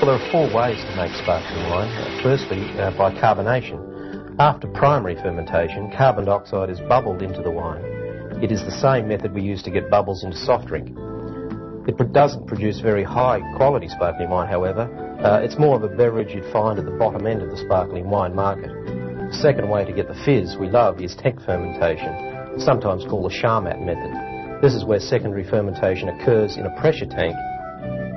Well, there are four ways to make sparkling wine. Firstly, by carbonation. After primary fermentation, carbon dioxide is bubbled into the wine. It is the same method we use to get bubbles into soft drink. It doesn't produce very high quality sparkling wine, however. It's more of a beverage you'd find at the bottom end of the sparkling wine market. The second way to get the fizz we love is tank fermentation, sometimes called the Charmat method. This is where secondary fermentation occurs in a pressure tank.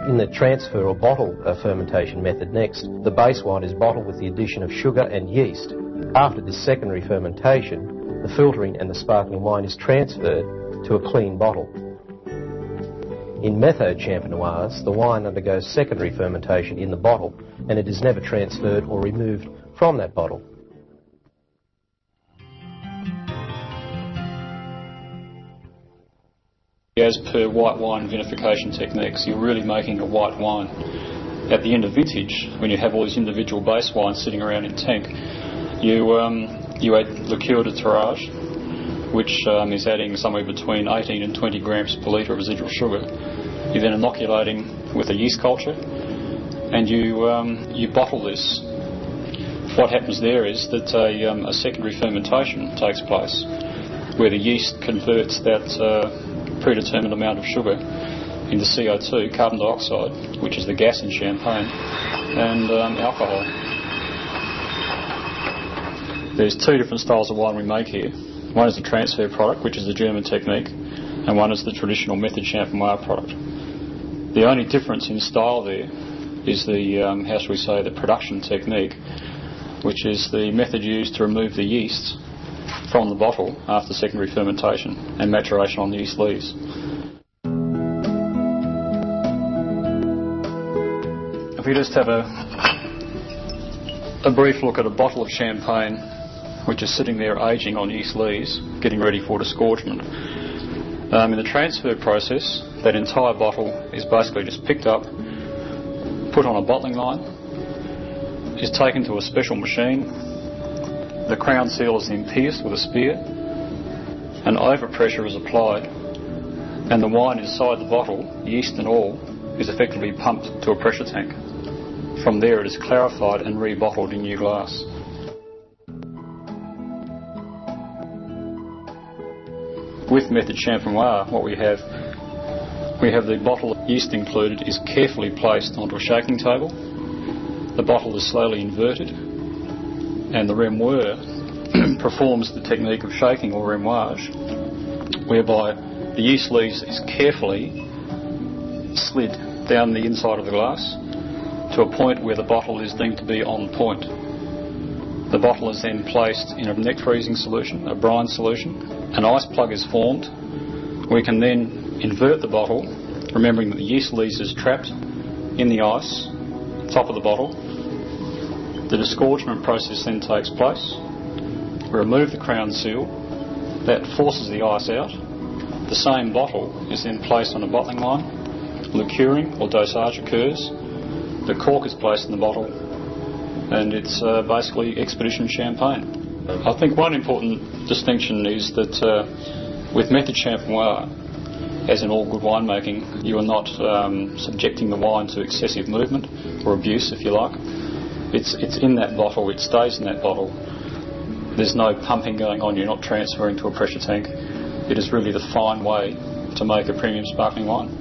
In the transfer or bottle fermentation method next, the base wine is bottled with the addition of sugar and yeast. After this secondary fermentation, the filtering and the sparkling wine is transferred to a clean bottle. In methode champenoise, the wine undergoes secondary fermentation in the bottle, and it is never transferred or removed from that bottle. As per white wine vinification techniques, you're really making a white wine. At the end of vintage, when you have all these individual base wines sitting around in tank, you add liqueur de tirage, which is adding somewhere between 18 and 20 grams per litre of residual sugar. You're then inoculating with a yeast culture, and you bottle this. What happens there is that a secondary fermentation takes place, where the yeast converts that predetermined amount of sugar into CO2, carbon dioxide, which is the gas in champagne, and alcohol. There's two different styles of wine we make here. One is the transfer product, which is the German technique, and one is the traditional method champenoise product. The only difference in style there is the, how shall we say, the production technique, which is the method used to remove the yeast from the bottle after secondary fermentation and maturation on the yeast leaves. If we just have a brief look at a bottle of champagne which is sitting there aging on yeast leaves, getting ready for disgorgement. In the transfer process, that entire bottle is basically just picked up, put on a bottling line, is taken to a special machine. The crown seal is then pierced with a spear, and overpressure is applied, and the wine inside the bottle, yeast and all, is effectively pumped to a pressure tank. From there it is clarified and rebottled in new glass. With method champenoise, what we have the bottle, yeast included, is carefully placed onto a shaking table. The bottle is slowly inverted, and the remoeur performs the technique of shaking or remoage, whereby the yeast leaves is carefully slid down the inside of the glass to a point where the bottle is deemed to be on point. The bottle is then placed in a neck freezing solution, a brine solution. An ice plug is formed. We can then invert the bottle, remembering that the yeast leaves is trapped in the ice, top of the bottle. The disgorgement process then takes place. We remove the crown seal. That forces the ice out. The same bottle is then placed on a bottling line. Liqueuring or dosage occurs. The cork is placed in the bottle, and it's basically expedition champagne. I think one important distinction is that with method champenoise, as in all good winemaking, you are not subjecting the wine to excessive movement or abuse, if you like. It's in that bottle, it stays in that bottle. There's no pumping going on, you're not transferring to a pressure tank. It is really the fine way to make a premium sparkling wine.